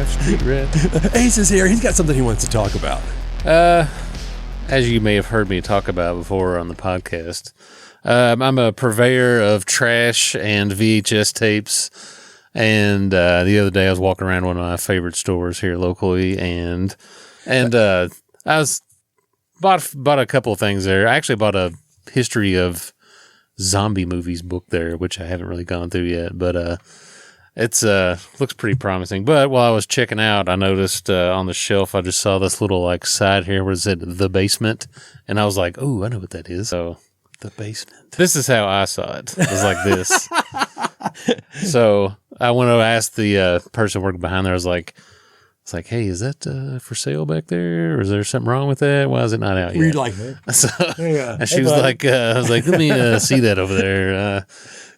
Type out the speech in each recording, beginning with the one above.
street ref. Ace is here. He's got something he wants to talk about. As you may have heard me talk about before on the podcast, I'm a purveyor of trash and VHS tapes. And the other day I was walking around one of my favorite stores here locally, and I bought a couple of things there. I actually bought a history of zombie movies book there, which I haven't really gone through yet, but it's looks pretty promising. But while I was checking out, I noticed on the shelf I just saw this little like side here where it said The Basement, and I was like, "Oh, I know what that is." So The Basement. This is how I saw it. It was like this. So I went to ask the person working behind there. I was like, "Hey, is that for sale back there, or is there something wrong with that? Why is it not out yet?" Read like that. So, Yeah. and she was like, "I was like, let me see that over there."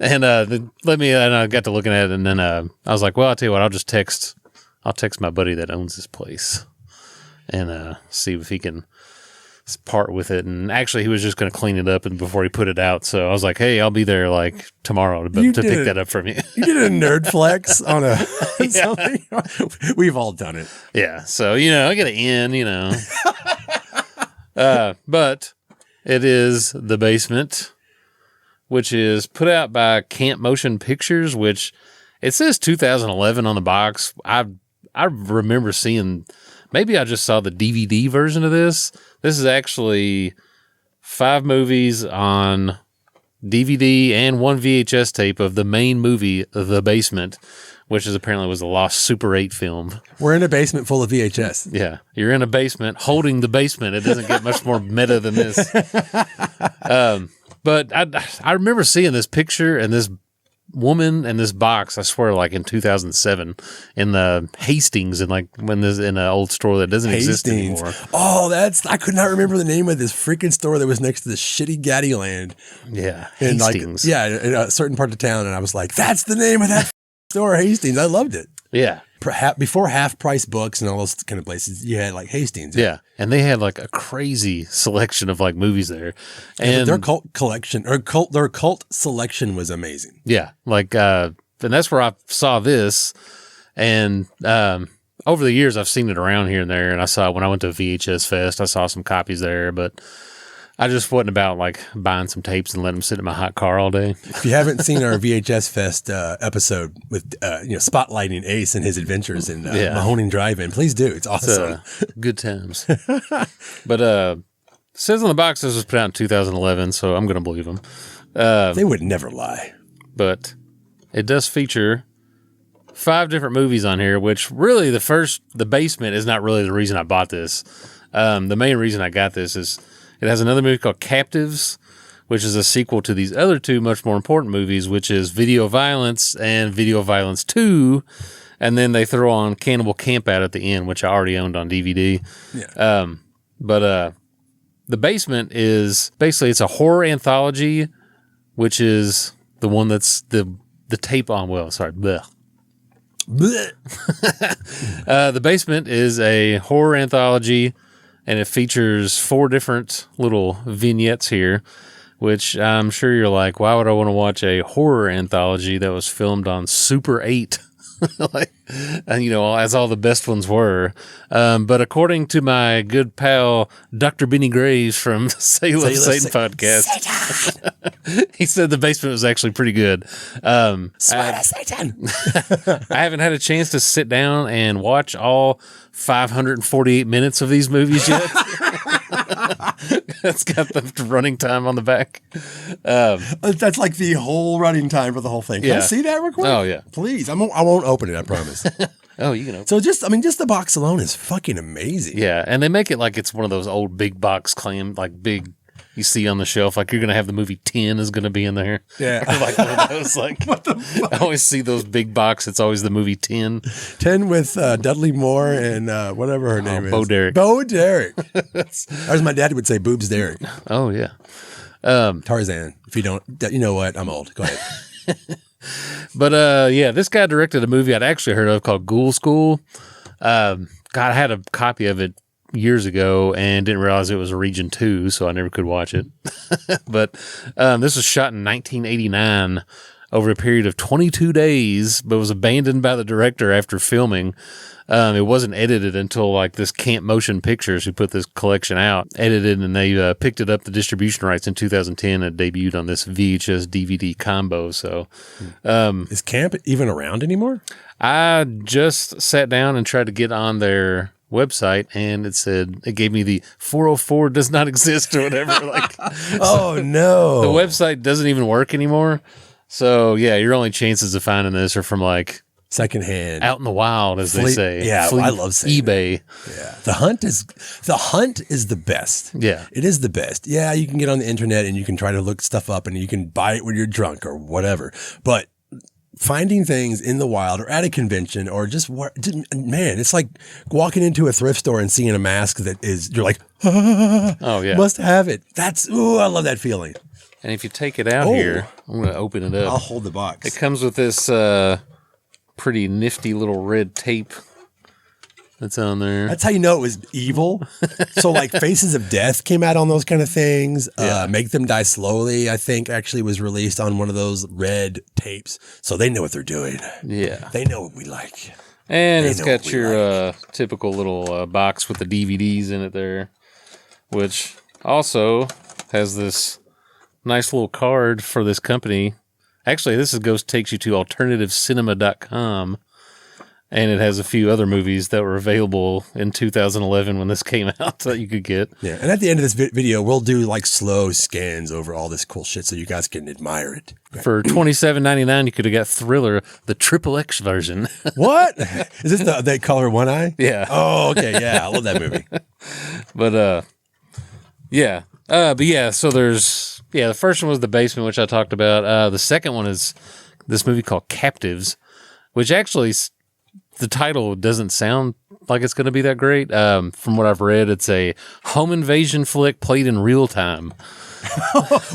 And I got to looking at it, and then I was like, "Well, I'll tell you what, I'll text my buddy that owns this place, and see if he can part with it." And actually, he was just going to clean it up and before he put it out. So I was like, "Hey, I'll be there like tomorrow to pick that up from you." You did a nerd flex on a something. We've all done it. Yeah. So I get an in, but it is The Basement, which is put out by Camp Motion Pictures, which it says 2011 on the box. I remember seeing, maybe I just saw the DVD version of this. This is actually 5 movies on DVD and 1 VHS tape of the main movie, The Basement, which apparently was a lost Super 8 film. We're in a basement full of VHS. Yeah. You're in a basement holding the basement. It doesn't get much more meta than this. But I remember seeing this picture and this woman and this box, I swear, like in 2007 in the Hastings, and like when there's in an old store that doesn't exist anymore. Oh, I could not remember the name of this freaking store that was next to the shitty Gaddy Land. Yeah. In Hastings. in a certain part of town. And I was like, that's the name of that store, Hastings. I loved it. Yeah. Before Half Price Books and all those kind of places, you had like Hastings. Yeah. And they had like a crazy selection of like movies there. And their cult collection their cult selection was amazing. Yeah. Like, and that's where I saw this. And over the years, I've seen it around here and there. And I saw when I went to VHS Fest, I saw some copies there, but I just wasn't about like buying some tapes and letting them sit in my hot car all day. If you haven't seen our VHS Fest episode with spotlighting Ace and his adventures in Mahoning Drive-In, please do. It's awesome. Good times. But it says on the box this was put out in 2011, so I'm going to believe them. They would never lie. But it does feature 5 different movies on here, which really The Basement is not really the reason I bought this. The main reason I got this is it has another movie called Captives, which is a sequel to these other 2 much more important movies, which is Video Violence and Video Violence 2. And then they throw on Cannibal Campout at the end, which I already owned on DVD. Yeah. But The Basement is basically, it's a horror anthology, which is the one that's the tape on. Well, sorry. Blech. Blech. The Basement is a horror anthology, and it features 4 different little vignettes here, which I'm sure you're like, why would I want to watch a horror anthology that was filmed on Super 8? And as all the best ones were. But according to my good pal, Dr. Benny Graves from Say Love Satan podcast, he said The Basement was actually pretty good. Swear to Satan. I haven't had a chance to sit down and watch all 548 minutes of these movies yet. That's got the running time on the back. That's like the whole running time for the whole thing. Can I see that real quick? Oh, yeah. Please. I won't open it, I promise. Oh, you can open it. So just the box alone is fucking amazing. Yeah, and they make it like it's one of those old big box clam, like big you see on the shelf, like you're going to have the movie 10 is going to be in there. Yeah. Like one of those, like, what the fuck? I always see those big box. It's always the movie 10. 10 with Dudley Moore and whatever her name is. Bo Derek. Bo Derek. As my dad would say, Boobs Derek. Oh, yeah. Tarzan. If you don't, you know what? I'm old. Go ahead. But yeah, this guy directed a movie I'd actually heard of called Ghoul School. God, I had a copy of it years ago and didn't realize it was a region 2, so I never could watch it. But this was shot in 1989 over a period of 22 days, but was abandoned by the director after filming. It wasn't edited until like this Camp Motion Pictures, who put this collection out, edited, and they picked it up, the distribution rights, in 2010 and debuted on this VHS DVD combo. So, is Camp even around anymore? I just sat down and tried to get on their website, and it gave me the 404 does not exist or whatever. Like, oh no, the website doesn't even work anymore. So yeah, your only chances of finding this are from like secondhand, out in the wild, as they say. Yeah, I love saying eBay. Yeah, the hunt is the best. Yeah, it is the best. Yeah, you can get on the internet and you can try to look stuff up and you can buy it when you're drunk or whatever. But finding things in the wild or at a convention or just man, it's like walking into a thrift store and seeing a mask that is, you're like, oh yeah, must have it. I love that feeling. And if you take it out here, I'm going to open it up. I'll hold the box. It comes with this pretty nifty little red tape that's on there. That's how you know it was evil. So like Faces of Death came out on those kind of things. Make Them Die Slowly, I think, actually was released on one of those red tapes. So they know what they're doing. Yeah. They know what we like. And it's got your typical little box with the DVDs in it there, which also has this nice little card for this company. Actually, this takes you to alternativecinema.com, and it has a few other movies that were available in 2011 when this came out that you could get. Yeah, and at the end of this video, we'll do like slow scans over all this cool shit so you guys can admire it. For $27.99, you could have got Thriller, the XXX version. What? Is this the color one eye? Yeah. Oh, okay. Yeah, I love that movie. But yeah. But yeah, so there's, the first one was The Basement, which I talked about. The second one is this movie called Captives, which actually, the title doesn't sound like it's going to be that great. From what I've read, it's a home invasion flick played in real time.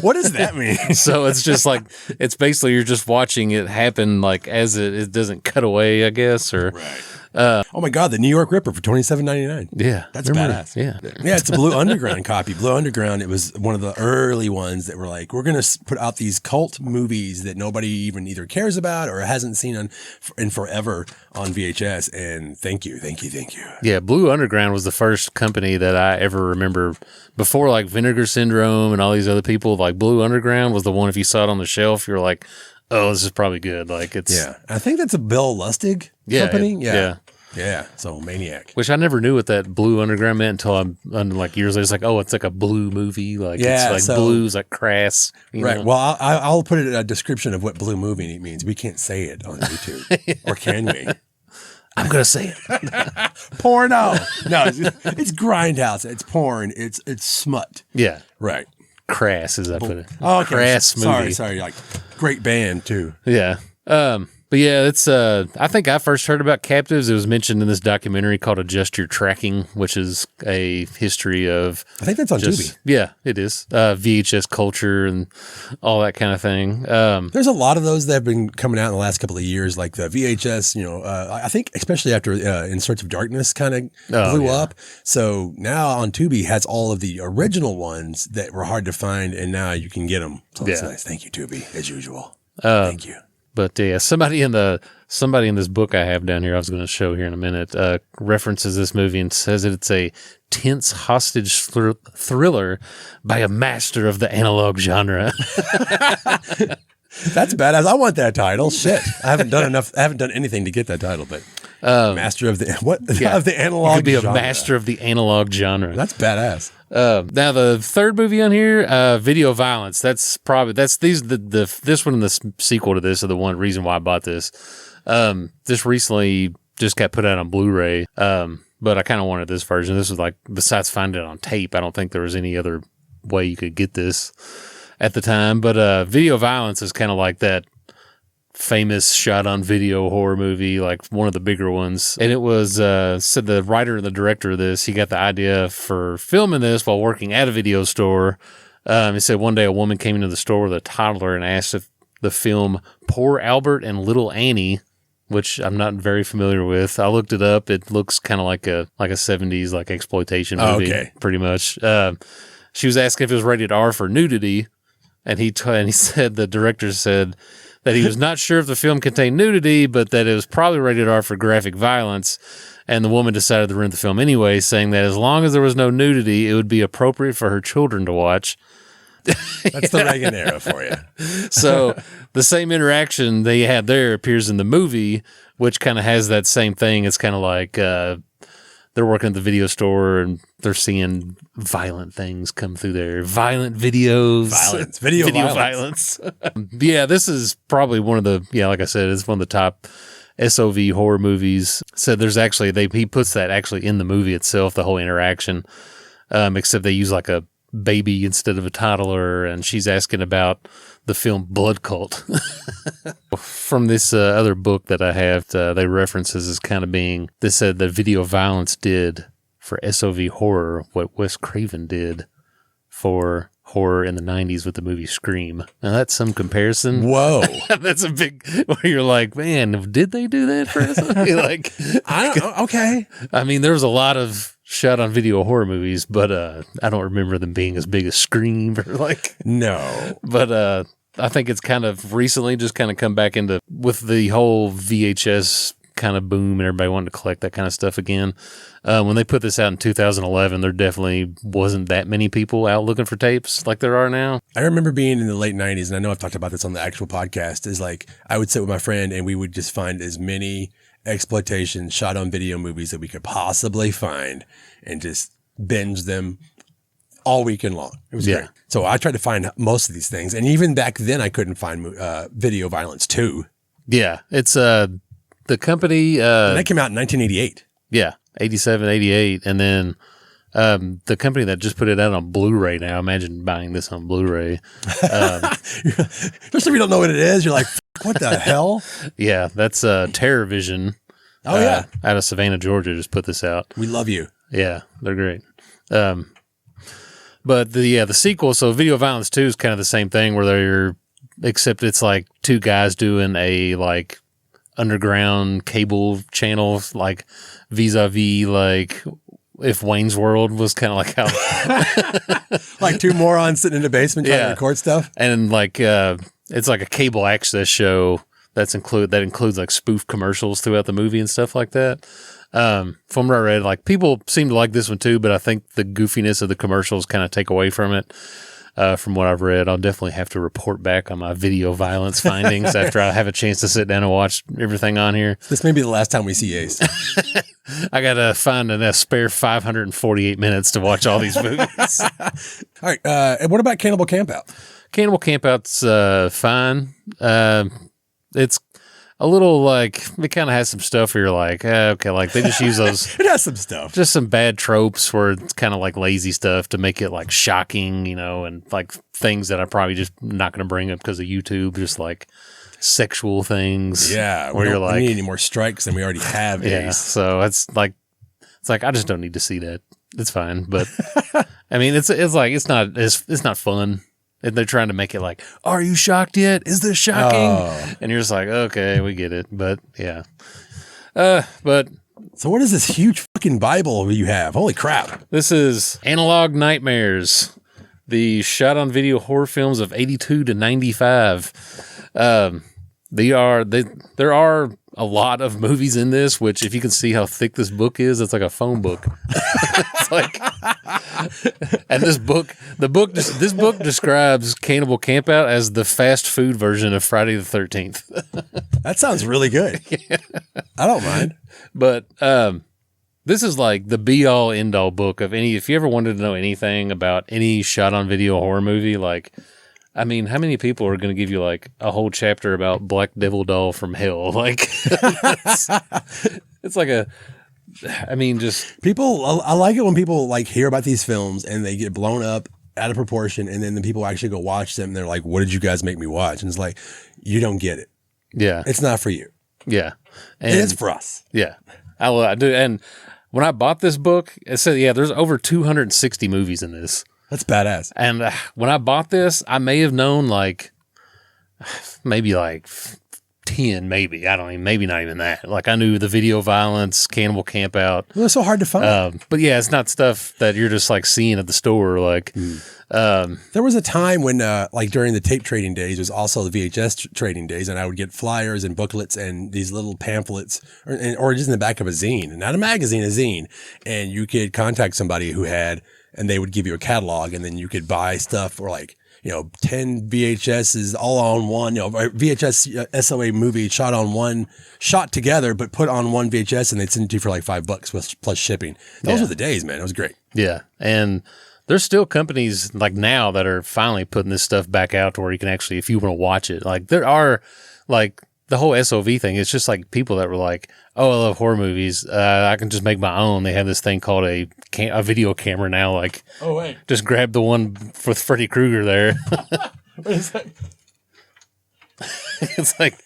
What does that mean? So it's just like, it's basically you're just watching it happen like as it doesn't cut away, I guess, or... Right. Oh my God, the New York Ripper for $27.99. Yeah, that's badass. Yeah, it's a Blue Underground copy. Blue Underground. It was one of the early ones that were like, we're gonna put out these cult movies that nobody even either cares about or hasn't seen in forever on VHS. And thank you. Yeah, Blue Underground was the first company that I ever remember before, like Vinegar Syndrome and all these other people. Like Blue Underground was the one. If you saw it on the shelf, you're like, oh, this is probably good. Like it's I think that's a Bill Lustig company. Yeah. So Maniac. Which I never knew what that Blue Underground meant until I'm like years later. It's like, oh, it's like a blue movie. Like it's like blues, like crass. Right. Know? Well, I'll put it in a description of what blue movie means. We can't say it on YouTube, or can we? I'm gonna say it. Porno. No, it's grindhouse. It's porn. It's smut. Yeah. Right. Crass, as I put it. Oh, okay. Crass movie. Sorry. Like great band too. Yeah. But yeah, it's I think I first heard about Captives. It was mentioned in this documentary called Adjust Your Tracking, which is a history of... I think that's on Tubi. Yeah, it is. VHS culture and all that kind of thing. There's a lot of those that have been coming out in the last couple of years, like the VHS, I think especially after In Search of Darkness kind of blew up. So now on Tubi has all of the original ones that were hard to find, and now you can get them. So it's nice. Thank you, Tubi, as usual. Thank you. But yeah, somebody in this book I have down here, I was going to show here in a minute, references this movie and says that it's a tense hostage thriller by a master of the analog genre. That's badass. I want that title. Shit, I haven't done anything to get that title, but master of the of the analog. You could be a master of the analog genre. That's badass. Now the third movie on here, Video Violence. This one and the sequel to this are the one reason why I bought this. This recently just got put out on Blu-ray, but I kind of wanted this version. This was like, besides finding it on tape, I don't think there was any other way you could get this at the time. But Video Violence is kind of like that famous shot on video horror movie, like one of the bigger ones. And it was said the writer and the director of this, he got the idea for filming this while working at a video store. He said one day a woman came into the store with a toddler and asked if the film Poor Albert and Little Annie, which I'm not very familiar with. I looked it up. It looks kind of like a 70s like exploitation movie, pretty much. She was asking if it was rated R for nudity, and he said, the director said, that he was not sure if the film contained nudity, but that it was probably rated R for graphic violence. And the woman decided to rent the film anyway, saying that as long as there was no nudity, it would be appropriate for her children to watch. That's the Reagan era for you. So the same interaction they had there appears in the movie, which kind of has that same thing. It's kind of like they're working at the video store and they're seeing violent things come through there. Violent videos. Video violence. Yeah, this is probably one of the, like I said, it's one of the top SOV horror movies. So there's actually, he puts that actually in the movie itself, the whole interaction, except they use like a baby instead of a toddler, and she's asking about the film Blood Cult. From this other book that I have, they reference as kind of being, they said that video violence did for SOV horror what Wes Craven did for horror in the 90s with the movie Scream. Now that's some comparison. Whoa. That's a big, where you're like, man, did they do that for SOV? Like, okay. I mean, there was a lot of shot on video horror movies, but I don't remember them being as big as Scream or like. No. But I think it's kind of recently just kind of come back into with the whole VHS kind of boom and everybody wanting to collect that kind of stuff again. When they put this out in 2011, there definitely wasn't that many people out looking for tapes like there are now. I remember being in the late 90s, and I know I've talked about this on the actual podcast, is like I would sit with my friend and we would just find as many exploitation shot on video movies that we could possibly find and just binge them all weekend long. It was great. So I tried to find most of these things. And even back then I couldn't find video violence too. Yeah. It's the company. And that came out in 1988. Yeah. 87, 88. And then the company that just put it out on Blu-ray now, imagine buying this on Blu-ray. Just if you don't know what it is, you're like, what the hell? Yeah, that's TerrorVision. Oh, yeah. Out of Savannah, Georgia, just put this out. We love you. Yeah, they're great. But the sequel, so Video Violence 2 is kind of the same thing where they're, except it's like two guys doing a like underground cable channel, like vis-a-vis like if Wayne's World was kind of like how like two morons sitting in a basement trying to record stuff. And like it's like a cable access show that includes like spoof commercials throughout the movie and stuff like that. From what I read, like people seem to like this one too, but I think the goofiness of the commercials kind of take away from it. From what I've read, I'll definitely have to report back on my video violence findings after I have a chance to sit down and watch everything on here. This may be the last time we see Ace. I got to find a spare 548 minutes to watch all these movies. All right. And what about Cannibal Campout? Cannibal Campout's fine. It's a little like, it kind of has some stuff where you're like, okay, like they just use those. It has some stuff. Just some bad tropes where it's kind of like lazy stuff to make it like shocking, and like things that I'm probably just not going to bring up because of YouTube, just like sexual things. Yeah. Where you're like, we need any more strikes than we already have. Yeah. Ace. So it's like, I just don't need to see that. It's fine. But I mean, it's like, it's not fun. And they're trying to make it like, are you shocked yet? Is this shocking? Oh. And you're just like, okay, we get it. But yeah. But so what is this huge fucking Bible you have? Holy crap. This is Analog Nightmares, the shot on video horror films of 82 to 95. There are a lot of movies in this, which if you can see how thick this book is, it's like a phone book. It's like, and this book describes Cannibal Campout as the fast food version of Friday the 13th. That sounds really good. Yeah. I don't mind. But this is like the be all end all book of if you ever wanted to know anything about any shot on video horror movie, like, I mean, how many people are going to give you like a whole chapter about Black Devil Doll from Hell? Like, it's like just people. I like it when people like hear about these films and they get blown up out of proportion, and then the people actually go watch them. And they're like, "What did you guys make me watch?" And it's like, you don't get it. Yeah, it's not for you. Yeah, and it's for us. Yeah, I do. And when I bought this book, it said, there's over 260 movies in this. That's badass. And when I bought this, I may have known like maybe like 10, maybe. I don't even, maybe not even that. Like I knew the Video Violence, Cannibal Campout. It was so hard to find. But yeah, it's not stuff that you're just like seeing at the store. Like, there was a time when, like during the tape trading days, was also the VHS trading days, and I would get flyers and booklets and these little pamphlets, or just in the back of a zine, not a magazine, a zine, and you could contact somebody who had, and they would give you a catalog, and then you could buy stuff for like, 10 VHSs all on one, VHS SOA movie shot together, but put on one VHS, and they'd send it to you for like $5 plus shipping. Those were the days, man. It was great. Yeah. And there's still companies like now that are finally putting this stuff back out to where you can actually, if you want to watch it, like there are like the whole SOV thing. It's just like people that were like, oh, I love horror movies. I can just make my own. They have this thing called a video camera now. Like, oh, wait. Just grab the one with Freddy Krueger there. What is that? It's like,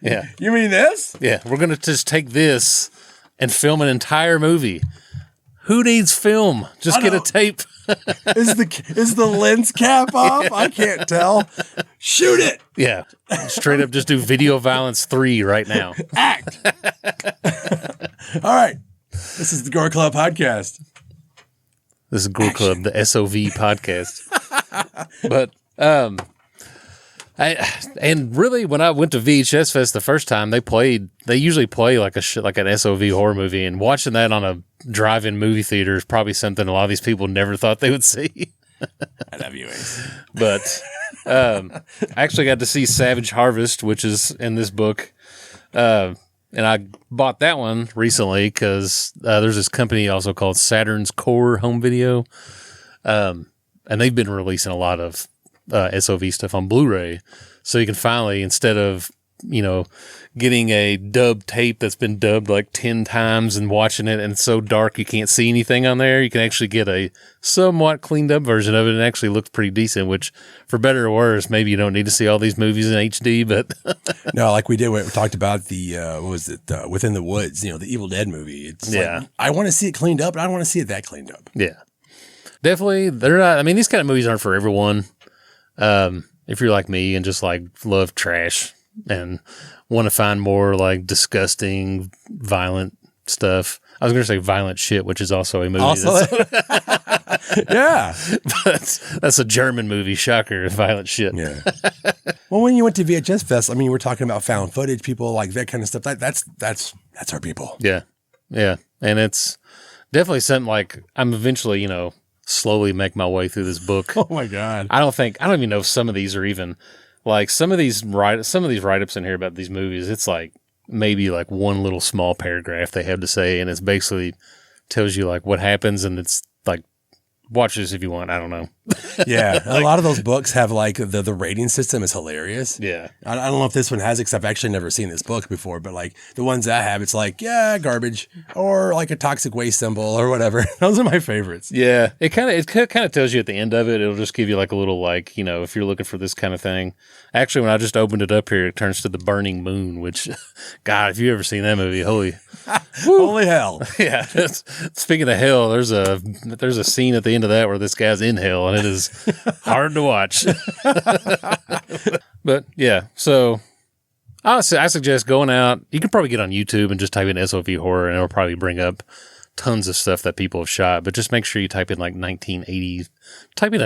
yeah. You mean this? Yeah. We're going to just take this and film an entire movie. Who needs film? Just get a tape. Is the lens cap off? Yeah. I can't tell. Shoot it. Yeah. Straight up just do Video Violence 3 right now. Act. All right. This is the Gore Club podcast. This is Gore Club, the SOV podcast. But, and really, when I went to VHS Fest the first time, they usually play like an SOV horror movie, and watching that on a drive-in movie theater is probably something a lot of these people never thought they would see. I love you, Ace. But I actually got to see Savage Harvest, which is in this book. And I bought that one recently because there's this company also called Saturn's Core Home Video. And they've been releasing a lot of SOV stuff on Blu-ray. So you can finally, instead of, getting a dubbed tape that's been dubbed like 10 times and watching it and it's so dark you can't see anything on there, you can actually get a somewhat cleaned up version of it, and it actually looks pretty decent, which for better or worse, maybe you don't need to see all these movies in HD, but no, like we talked about the Within the Woods, the Evil Dead movie. It's like, I want to see it cleaned up, but I don't want to see it that cleaned up. Yeah. Definitely, they're not, I mean, these kind of movies aren't for everyone. If you're like me and just like love trash and want to find more like disgusting, violent stuff. I was going to say Violent Shit, which is also a movie. Yeah. But that's a German movie. Shocker. Violent Shit. Yeah. Well, when you went to VHS Fest, I mean, we're talking about found footage, people like that kind of stuff. That's our people. Yeah. Yeah. And it's definitely something like I'm eventually, slowly make my way through this book. Oh my God. I don't even know if some of these are even like some of these write-ups in here about these movies. It's like maybe like one little small paragraph they have to say, and it's basically tells you like what happens, and it's like watch this if you want. I don't know. Yeah, a lot of those books have like the rating system is hilarious. Yeah, I don't know if this one has it, because I've actually never seen this book before. But like the ones I have, it's like garbage or like a toxic waste symbol or whatever. Those are my favorites. Yeah, it kind of tells you at the end of it. It'll just give you like a little like if you're looking for this kind of thing. Actually, when I just opened it up here, it turns to The Burning Moon, which, God, if you ever seen that movie, holy hell. Yeah. Speaking of hell, there's a scene at the end of that where this guy's in hell, and it is hard to watch. But yeah, so I suggest going out. You can probably get on YouTube and just type in SOV horror, and it'll probably bring up tons of stuff that people have shot. But just make sure you type in like 1980, type in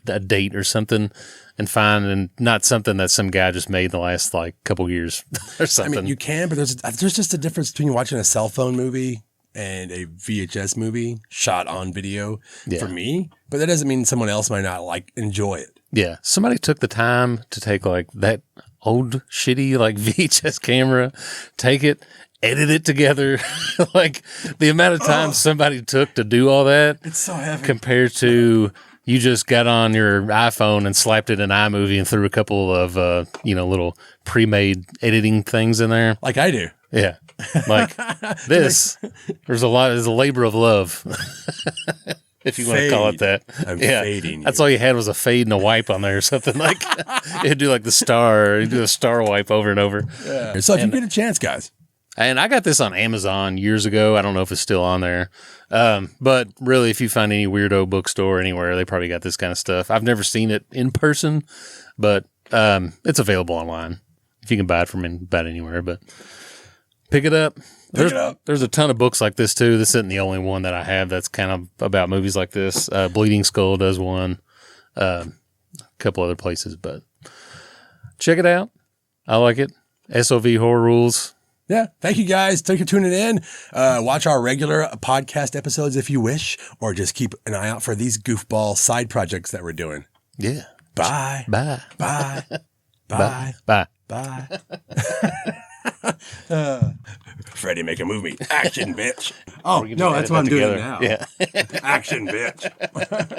a date or something, and find, and not something that some guy just made in the last like couple years or something. I mean, you can, but there's just a difference between watching a cell phone movie and a VHS movie shot on video for me. But that doesn't mean someone else might not like enjoy it. Yeah. Somebody took the time to take like that old shitty like VHS camera, take it, edit it together. Like the amount of time somebody took to do all that. It's so heavy. Compared to you just got on your iPhone and slapped it in iMovie and threw a couple of, little pre-made editing things in there. Like I do. Yeah. Like this, there's a labor of love. If you want to call it that. I'm fading you. That's all you had was a fade and a wipe on there or something. Like you'd do like the star, you'd do a star wipe over and over. Yeah. So if you get a chance, guys. And I got this on Amazon years ago. I don't know if it's still on there. But really, if you find any weirdo bookstore anywhere, they probably got this kind of stuff. I've never seen it in person, but it's available online. if you can buy it from about anywhere, but pick it up. There's a ton of books like this too. This isn't the only one that I have that's kind of about movies like this. Bleeding Skull does one, a couple other places, but check it out. I like it. SOV Horror Rules. Yeah. Thank you guys. Thank you for tuning in. Watch our regular podcast episodes if you wish, or just keep an eye out for these goofball side projects that we're doing. Yeah. Bye. Bye. Bye. Bye. Bye. Bye. Bye. Freddie, make a movie. Action, bitch. Oh, We're gonna no, edit that's what I'm that doing together. now. Yeah. Action, bitch.